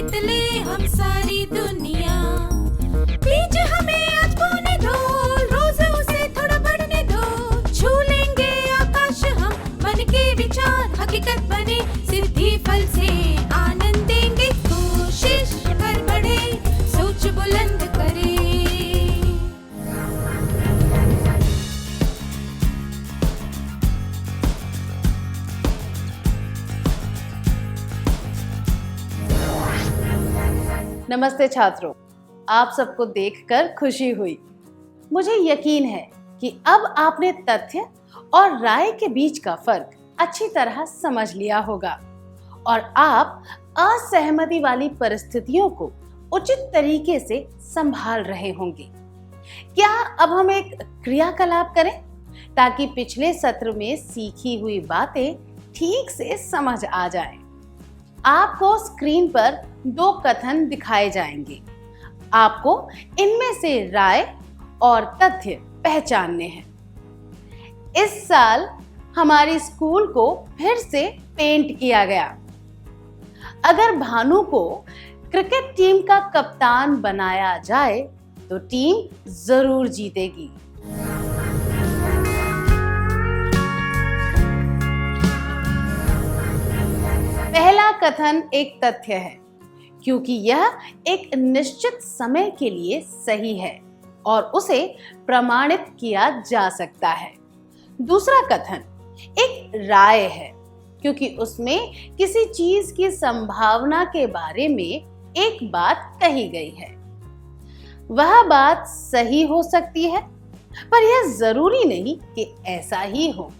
जीत ले हम सारी दुनिया। बीच हमें आज बोने दो, रोज उसे थोड़ा बढ़ने दो। छू लेंगे आकाश हम, मन के विचार हकीकत बने। सिद्धि फल से आनंद देंगे, कोशिश कर बढ़े, सोच बुलंद करे। नमस्ते छात्रों, आप सबको देखकर खुशी हुई। मुझे यकीन है कि अब आपने तथ्य और राय के बीच का फर्क अच्छी तरह समझ लिया होगा और आप असहमति वाली परिस्थितियों को उचित तरीके से संभाल रहे होंगे। क्या अब हम एक क्रियाकलाप करें ताकि पिछले सत्र में सीखी हुई बातें ठीक से समझ आ जाएं? आपको स्क्रीन पर 2 कथन दिखाए जाएंगे। आपको इनमें से राय और तथ्य पहचानने हैं। इस साल हमारी स्कूल को फिर से पेंट किया गया। अगर भानु को क्रिकेट टीम का कप्तान बनाया जाए तो टीम जरूर जीतेगी। पहला कथन एक तथ्य है क्योंकि यह एक निश्चित समय के लिए सही है और उसे प्रमाणित किया जा सकता है। दूसरा कथन एक राय है क्योंकि उसमें किसी चीज की संभावना के बारे में एक बात कही गई है। वह बात सही हो सकती है पर यह जरूरी नहीं कि ऐसा ही हो।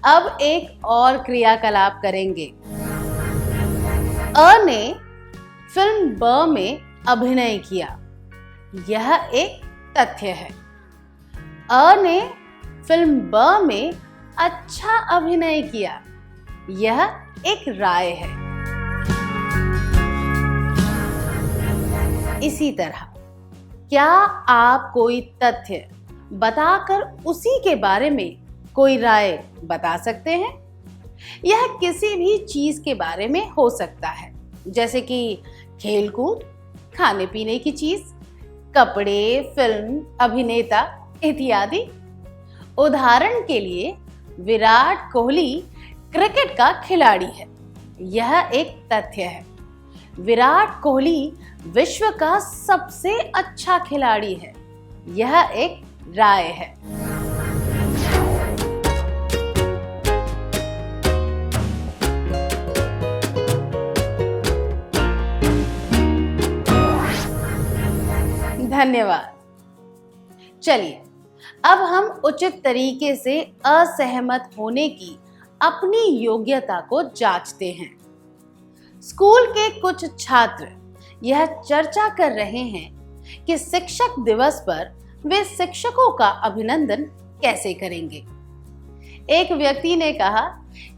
अब एक और क्रियाकलाप करेंगे। अ ने फिल्म ब में अभिनय किया, यह एक तथ्य है। अ ने फिल्म ब में अच्छा अभिनय किया, यह एक राय है। इसी तरह क्या आप कोई तथ्य बताकर उसी के बारे में कोई राय बता सकते हैं? यह किसी भी चीज के बारे में हो सकता है, जैसे कि खेलकूद, खाने पीने की चीज, कपड़े, फिल्म, अभिनेता इत्यादि। उदाहरण के लिए विराट कोहली क्रिकेट का खिलाड़ी है, यह एक तथ्य है। विराट कोहली विश्व का सबसे अच्छा खिलाड़ी है, यह एक राय है। धन्यवाद। चलिए अब हम उचित तरीके से असहमत होने की अपनी योग्यता को जांचते हैं। स्कूल के कुछ छात्र यह चर्चा कर रहे हैं कि शिक्षक दिवस पर वे शिक्षकों का अभिनंदन कैसे करेंगे। एक व्यक्ति ने कहा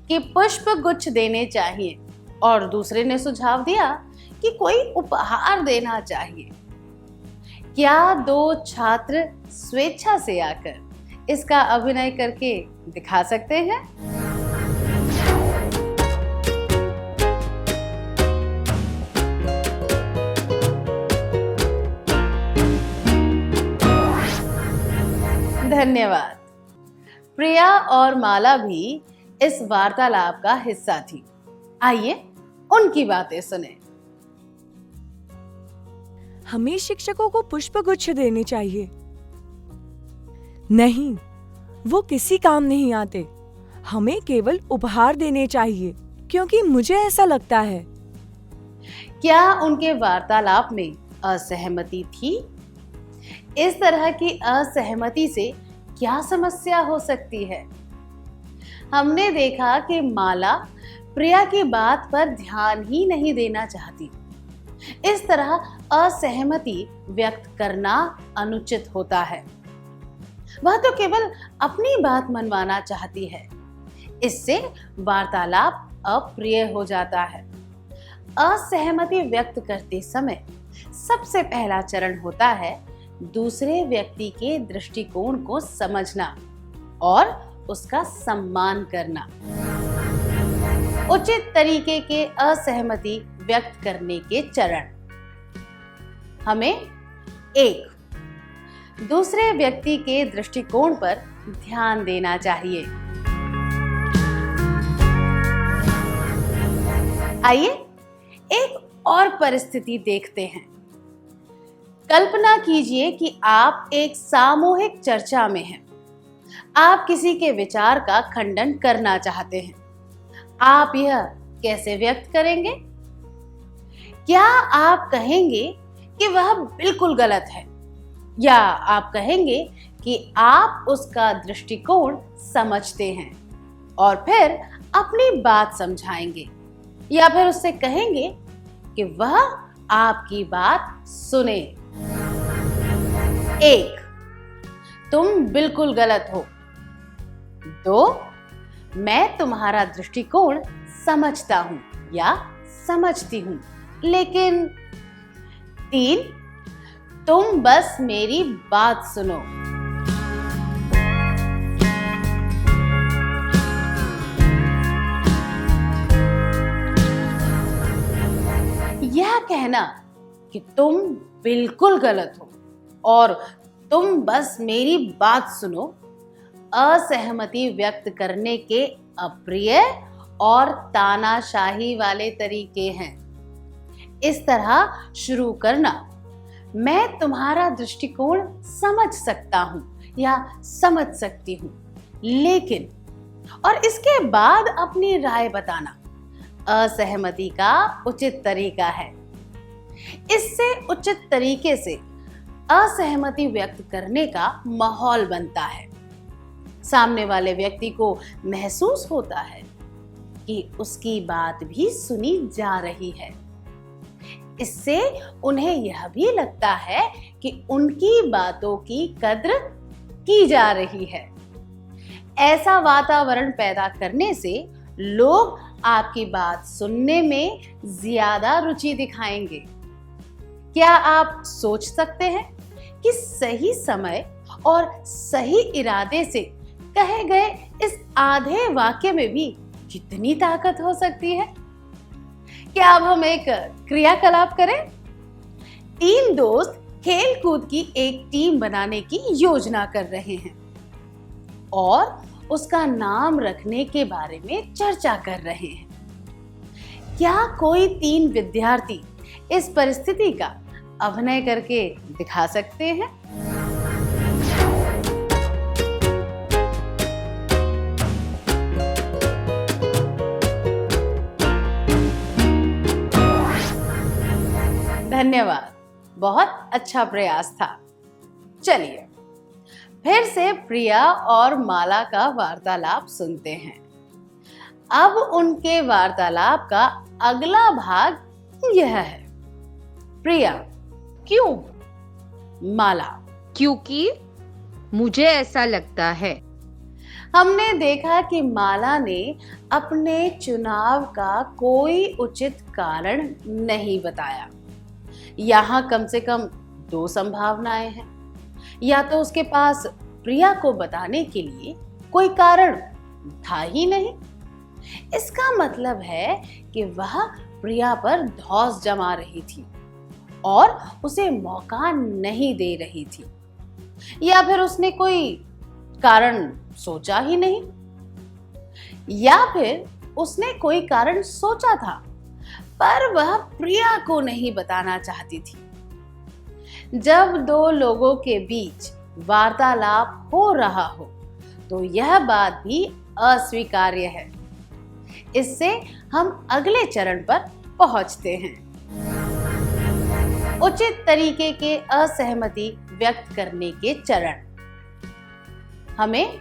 कि पुष्प गुच्छ देने चाहिए और दूसरे ने सुझाव दिया कि कोई उपहार देना चाहिए। क्या 2 छात्र स्वेच्छा से आकर इसका अभिनय करके दिखा सकते हैं? धन्यवाद। प्रिया और माला भी इस वार्तालाप का हिस्सा थी। आइए उनकी बातें सुने। हमें शिक्षकों को पुष्पगुच्छ देने चाहिए। नहीं, वो किसी काम नहीं आते। हमें केवल उपहार देने चाहिए क्योंकि मुझे ऐसा लगता है। क्या उनके वार्तालाप में असहमति थी? इस तरह की असहमति से क्या समस्या हो सकती है? हमने देखा कि माला प्रिया की बात पर ध्यान ही नहीं देना चाहती। इस तरह असहमति व्यक्त करना अनुचित होता है। वह तो केवल अपनी बात मनवाना चाहती है। इससे वार्तालाप अप्रिय हो जाता है। असहमति व्यक्त करते समय सबसे पहला चरण होता है दूसरे व्यक्ति के दृष्टिकोण को समझना और उसका सम्मान करना। उचित तरीके के असहमति व्यक्त करने के चरण। हमें 1. दूसरे व्यक्ति के दृष्टिकोण पर ध्यान देना चाहिए। आइए एक और परिस्थिति देखते हैं। कल्पना कीजिए कि आप एक सामूहिक चर्चा में हैं। आप किसी के विचार का खंडन करना चाहते हैं। आप यह कैसे व्यक्त करेंगे? क्या आप कहेंगे कि वह बिल्कुल गलत है, या आप कहेंगे कि आप उसका दृष्टिकोण समझते हैं और फिर अपनी बात समझाएंगे, या फिर उससे कहेंगे कि वह आपकी बात सुने? 1. तुम बिल्कुल गलत हो। 2. मैं तुम्हारा दृष्टिकोण समझता हूं या समझती हूं, लेकिन 3. तुम बस मेरी बात सुनो। यह कहना कि तुम बिल्कुल गलत हो और तुम बस मेरी बात सुनो असहमति व्यक्त करने के अप्रिय और तानाशाही वाले तरीके हैं। इस तरह शुरू करना, मैं तुम्हारा दृष्टिकोण समझ सकता हूं या समझ सकती हूं, लेकिन, और इसके बाद अपनी राय बताना असहमति का उचित तरीका है। इससे उचित तरीके से असहमति व्यक्त करने का माहौल बनता है। सामने वाले व्यक्ति को महसूस होता है कि उसकी बात भी सुनी जा रही है। इससे उन्हें यह भी लगता है कि उनकी बातों की कद्र की जा रही है। ऐसा वातावरण पैदा करने से लोग आपकी बात सुनने में ज्यादा रुचि दिखाएंगे। क्या आप सोच सकते हैं कि सही समय और सही इरादे से कहे गए इस आधे वाक्य में भी कितनी ताकत हो सकती है? क्या अब हम एक क्रियाकलाप करें? 3 दोस्त खेल कूद की एक टीम बनाने की योजना कर रहे हैं और उसका नाम रखने के बारे में चर्चा कर रहे हैं। क्या कोई 3 विद्यार्थी इस परिस्थिति का अभिनय करके दिखा सकते हैं? धन्यवाद, बहुत अच्छा प्रयास था। चलिए फिर से प्रिया और माला का वार्तालाप सुनते हैं। अब उनके वार्तालाप का अगला भाग यह है। प्रिया: क्यों? माला: क्योंकि मुझे ऐसा लगता है। हमने देखा कि माला ने अपने चुनाव का कोई उचित कारण नहीं बताया। यहाँ कम से कम 2 संभावनाएं हैं। या तो उसके पास प्रिया को बताने के लिए कोई कारण था ही नहीं। इसका मतलब है कि वह प्रिया पर धौंस जमा रही थी और उसे मौका नहीं दे रही थी, या फिर उसने कोई कारण सोचा ही नहीं, या फिर उसने कोई कारण सोचा था पर वह प्रिया को नहीं बताना चाहती थी। जब 2 लोगों के बीच वार्तालाप हो रहा हो तो यह बात भी अस्वीकार्य है। इससे हम अगले चरण पर पहुंचते हैं। उचित तरीके के असहमति व्यक्त करने के चरण। हमें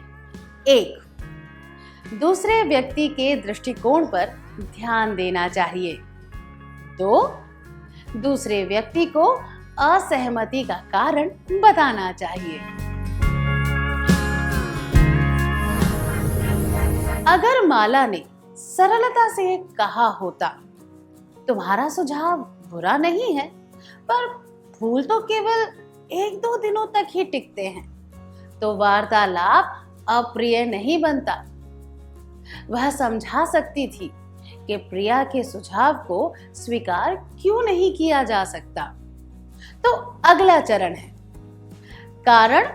1. दूसरे व्यक्ति के दृष्टिकोण पर ध्यान देना चाहिए। 2. दूसरे व्यक्ति को असहमति का कारण बताना चाहिए। अगर माला ने सरलता से कहा होता, तुम्हारा सुझाव बुरा नहीं है, पर फूल तो केवल 1-2 दिनों तक ही टिकते हैं, तो वार्तालाप अप्रिय नहीं बनता। वह समझा सकती थी कि प्रिया के सुझाव को स्वीकार क्यों नहीं किया जा सकता। तो अगला चरण है कारण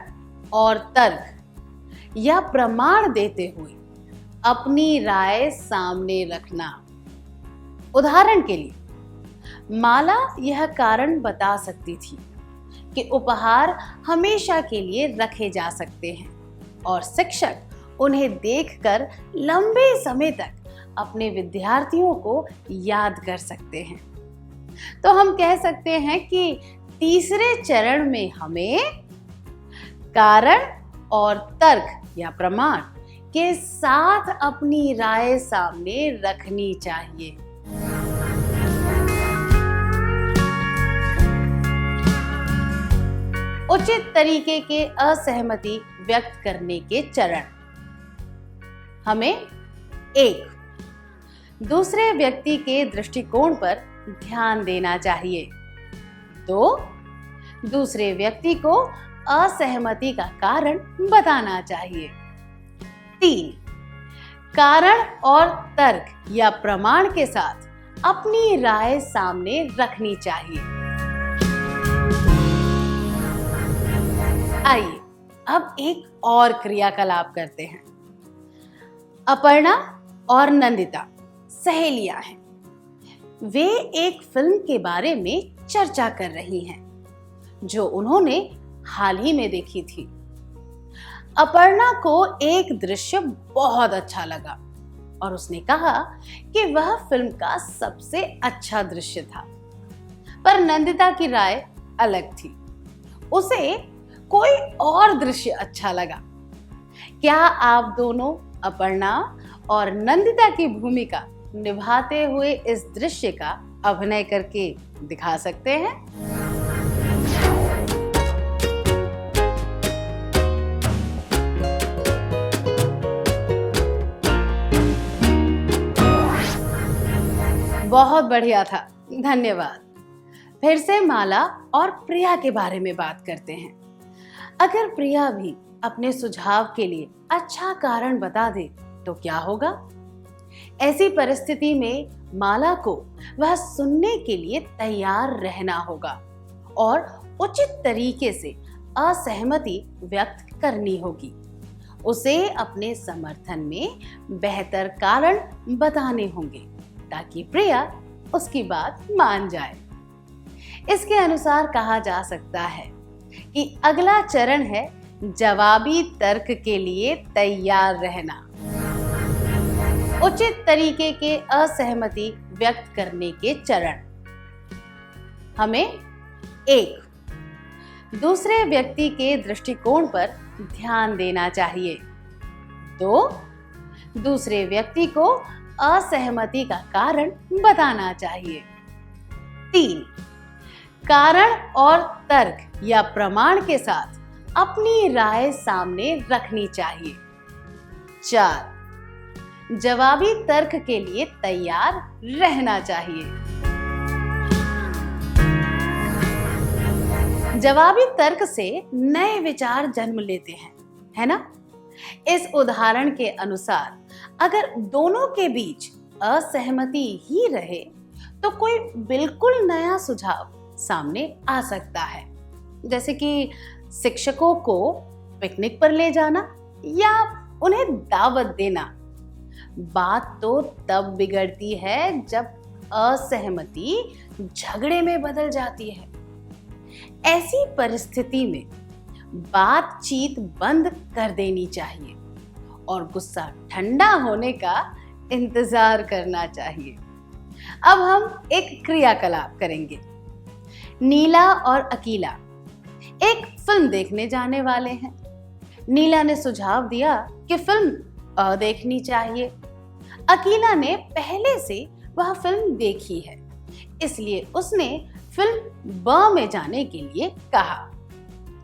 और तर्क या प्रमाण देते हुए अपनी राय सामने रखना। उदाहरण के लिए माला यह कारण बता सकती थी कि उपहार हमेशा के लिए रखे जा सकते हैं और शिक्षक उन्हें देखकर लंबे समय तक अपने विद्यार्थियों को याद कर सकते हैं। तो हम कह सकते हैं कि तीसरे चरण में हमें कारण और तर्क या प्रमाण के साथ अपनी राय सामने रखनी चाहिए। उचित तरीके के असहमति व्यक्त करने के चरण। हमें 1. दूसरे व्यक्ति के दृष्टिकोण पर ध्यान देना चाहिए। 2. दूसरे व्यक्ति को असहमति का कारण बताना चाहिए। 3. कारण और तर्क या प्रमाण के साथ अपनी राय सामने रखनी चाहिए। आइए अब एक और क्रियाकलाप करते हैं। अपर्णा और नंदिता सहेलियां हैं। वे एक फिल्म के बारे में चर्चा कर रही हैं जो उन्होंने हाल ही में देखी थी। अपर्णा को एक दृश्य बहुत अच्छा लगा और उसने कहा कि वह फिल्म का सबसे अच्छा दृश्य था। पर नंदिता की राय अलग थी। उसे कोई और दृश्य अच्छा लगा। क्या आप दोनों अपर्णा और नंदिता की भूमिका निभाते हुए इस दृश्य का अभिनय करके दिखा सकते हैं? बहुत बढ़िया था, धन्यवाद। फिर से माला और प्रिया के बारे में बात करते हैं। अगर प्रिया भी अपने सुझाव के लिए अच्छा कारण बता दे तो क्या होगा? ऐसी परिस्थिति में माला को वह सुनने के लिए तैयार रहना होगा और उचित तरीके से असहमति व्यक्त करनी होगी। उसे अपने समर्थन में बेहतर कारण बताने होंगे ताकि प्रिया उसकी बात मान जाए। इसके अनुसार कहा जा सकता है कि अगला चरण है जवाबी तर्क के लिए तैयार रहना। उचित तरीके के असहमति व्यक्त करने के चरण। हमें 1. दूसरे व्यक्ति के दृष्टिकोण पर ध्यान देना चाहिए। 2. दूसरे व्यक्ति को असहमति का कारण बताना चाहिए। 3. कारण और तर्क या प्रमाण के साथ अपनी राय सामने रखनी चाहिए। 4. जवाबी तर्क के लिए तैयार रहना चाहिए। जवाबी तर्क से नए विचार जन्म लेते हैं, है ना? इस उदाहरण के अनुसार अगर दोनों के बीच असहमति ही रहे तो कोई बिल्कुल नया सुझाव सामने आ सकता है, जैसे कि शिक्षकों को पिकनिक पर ले जाना या उन्हें दावत देना। बात तो तब बिगड़ती है जब असहमति झगड़े में बदल जाती है। ऐसी परिस्थिति में बातचीत बंद कर देनी चाहिए और गुस्सा ठंडा होने का इंतजार करना चाहिए। अब हम एक क्रियाकलाप करेंगे। नीला और अकीला एक फिल्म देखने जाने वाले हैं। नीला ने सुझाव दिया कि फिल्म देखनी चाहिए। अकीला ने पहले से वह फिल्म देखी है, इसलिए उसने फिल्म ब में जाने के लिए कहा।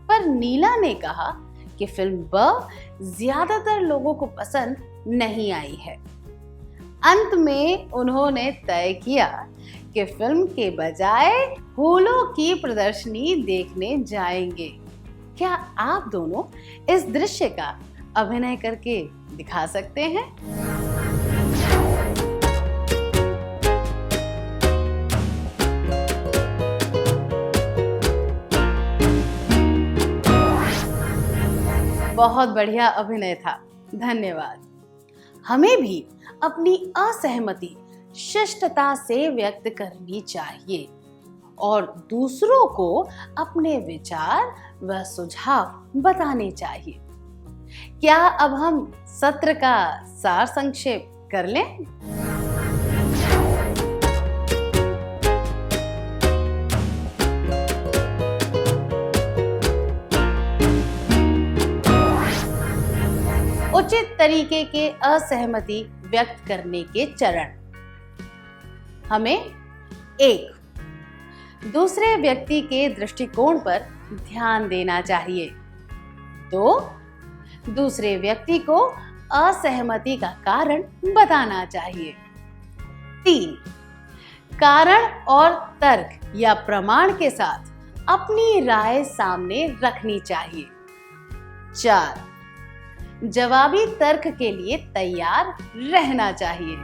पर नीला ने कहा कि फिल्म ब ज्यादातर लोगों को पसंद नहीं आई है। अंत में उन्होंने तय किया कि फिल्म के बजाय फूलों की प्रदर्शनी देखने जाएंगे। क्या आप दोनों इस दृश्य का अभिनय करके दिखा सकते हैं? बहुत बढ़िया अभिनय था, धन्यवाद। हमें भी अपनी असहमति शिष्टता से व्यक्त करनी चाहिए और दूसरों को अपने विचार व सुझाव बताने चाहिए। क्या अब हम सत्र का सार संक्षेप कर लें? उचित तरीके के असहमति व्यक्त करने के चरण। हमें 1. दूसरे व्यक्ति के दृष्टिकोण पर ध्यान देना चाहिए। 2. दूसरे व्यक्ति को असहमति का कारण बताना चाहिए। 3. कारण और तर्क या प्रमाण के साथ अपनी राय सामने रखनी चाहिए। 4. जवाबी तर्क के लिए तैयार रहना चाहिए।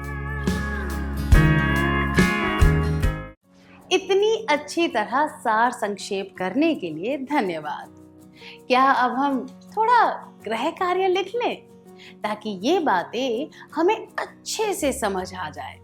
इतनी अच्छी तरह सार संक्षेप करने के लिए धन्यवाद। क्या अब हम थोड़ा गृह कार्य लिख लें ताकि ये बातें हमें अच्छे से समझ आ जाए।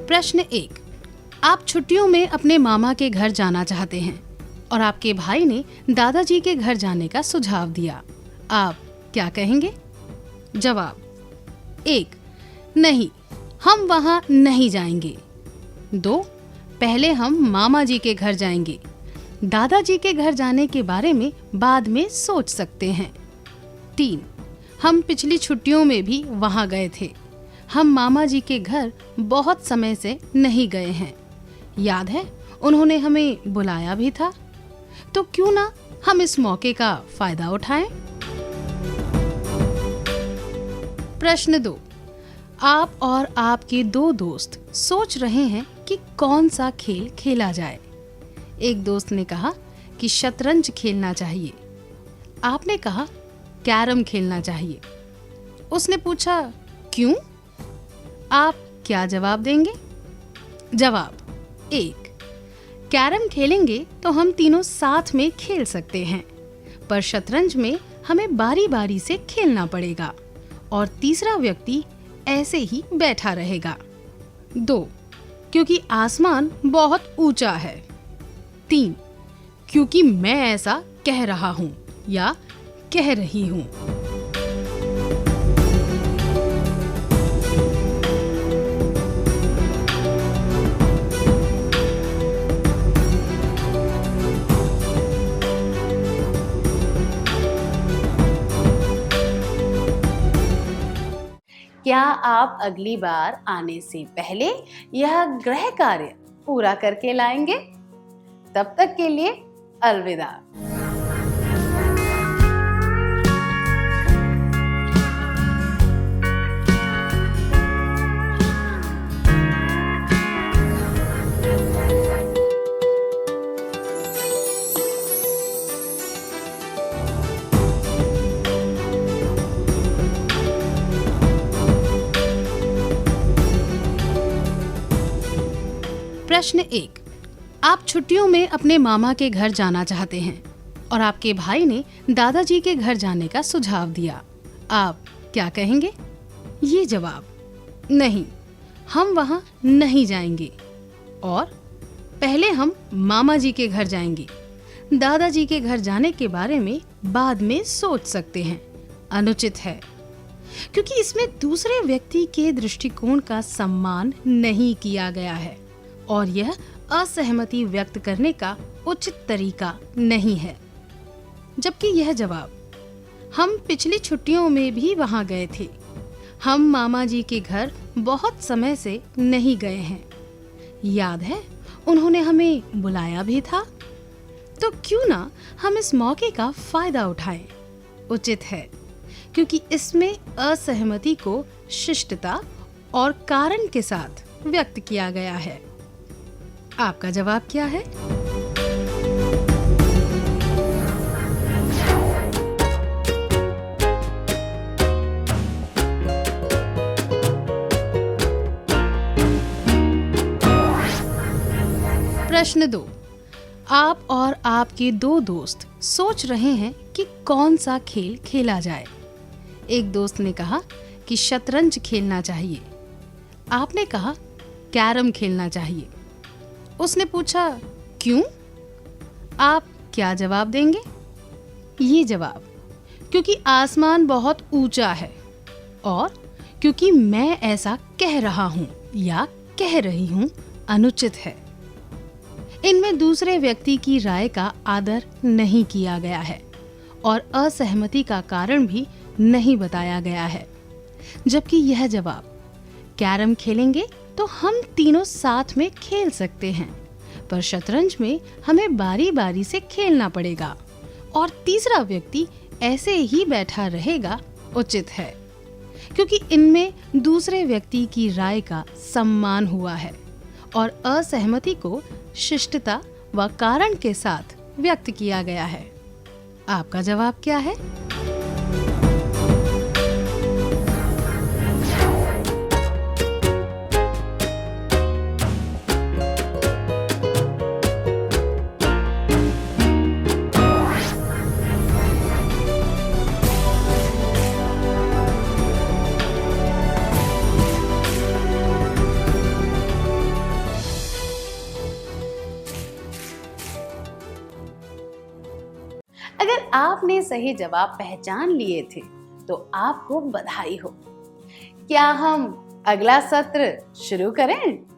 प्रश्न 1। आप छुट्टियों में अपने मामा के घर जाना चाहते हैं और आपके भाई ने दादाजी के घर जाने का सुझाव दिया। आप क्या कहेंगे? जवाब। 1. नहीं, हम वहां नहीं जाएंगे। 2. पहले हम मामा जी के घर जाएंगे। दादाजी के घर जाने के बारे में बाद में सोच सकते हैं। 3. हम पिछली छुट्टियों में भी वहां गए थे। हम मामा जी के घर बहुत समय से नहीं गए हैं। याद है, उन्होंने हमें बुलाया भी था। तो क्यों ना हम इस मौके का फायदा उठाएं? प्रश्न 2। आप और आपके 2 दोस्त सोच रहे हैं कि कौन सा खेल खेला जाए। एक दोस्त ने कहा कि शतरंज खेलना चाहिए। आपने कहा कैरम खेलना चाहिए। उसने पूछा क्यों? आप क्या जवाब देंगे? जवाब। 1. कैरम खेलेंगे तो हम तीनों साथ में खेल सकते हैं, पर शतरंज में हमें बारी बारी से खेलना पड़ेगा और तीसरा व्यक्ति ऐसे ही बैठा रहेगा। 2. क्योंकि आसमान बहुत ऊंचा है। 3. क्योंकि मैं ऐसा कह रहा हूं या कह रही हूं। क्या आप अगली बार आने से पहले यह गृह कार्य पूरा करके लाएंगे? तब तक के लिए अलविदा। प्रश्न 1। आप छुट्टियों में अपने मामा के घर जाना चाहते हैं और आपके भाई ने दादाजी के घर जाने का सुझाव दिया। आप क्या कहेंगे? ये जवाब। नहीं, हम वहां नहीं जाएंगे और पहले हम मामा जी के घर जाएंगे। दादाजी के घर जाने के बारे में बाद में सोच सकते हैं। अनुचित है, क्योंकि इसमें दूसरे व्यक्ति के दृष्टिकोण का सम्मान नहीं किया गया है और यह असहमति व्यक्त करने का उचित तरीका नहीं है। जबकि यह जवाब, हम पिछली छुट्टियों में भी वहां गए थे। हम मामा जी के घर बहुत समय से नहीं गए हैं। याद है, उन्होंने हमें बुलाया भी था। तो क्यों ना हम इस मौके का फायदा उठाएं? उचित है, क्योंकि इसमें असहमति को शिष्टता और कारण के साथ व्यक्त किया गया है। आपका जवाब क्या है? प्रश्न 2। आप और आपके दो दोस्त सोच रहे हैं कि कौन सा खेल खेला जाए। एक दोस्त ने कहा कि शतरंज खेलना चाहिए। आपने कहा कैरम खेलना चाहिए। उसने पूछा क्यों? आप क्या जवाब देंगे? ये जवाब, क्योंकि आसमान बहुत ऊंचा है और क्योंकि मैं ऐसा कह रहा हूं या कह रही हूं अनुचित है। इनमें दूसरे व्यक्ति की राय का आदर नहीं किया गया है और असहमति का कारण भी नहीं बताया गया है। जबकि यह जवाब, कैरम खेलेंगे तो हम तीनों साथ में खेल सकते हैं, पर शतरंज में हमें बारी बारी से खेलना पड़ेगा और तीसरा व्यक्ति ऐसे ही बैठा रहेगा, उचित है, क्योंकि इनमें दूसरे व्यक्ति की राय का सम्मान हुआ है और असहमति को शिष्टता व कारण के साथ व्यक्त किया गया है। आपका जवाब क्या है? अगर आपने सही जवाब पहचान लिए थे तो आपको बधाई हो। क्या हम अगला सत्र शुरू करें?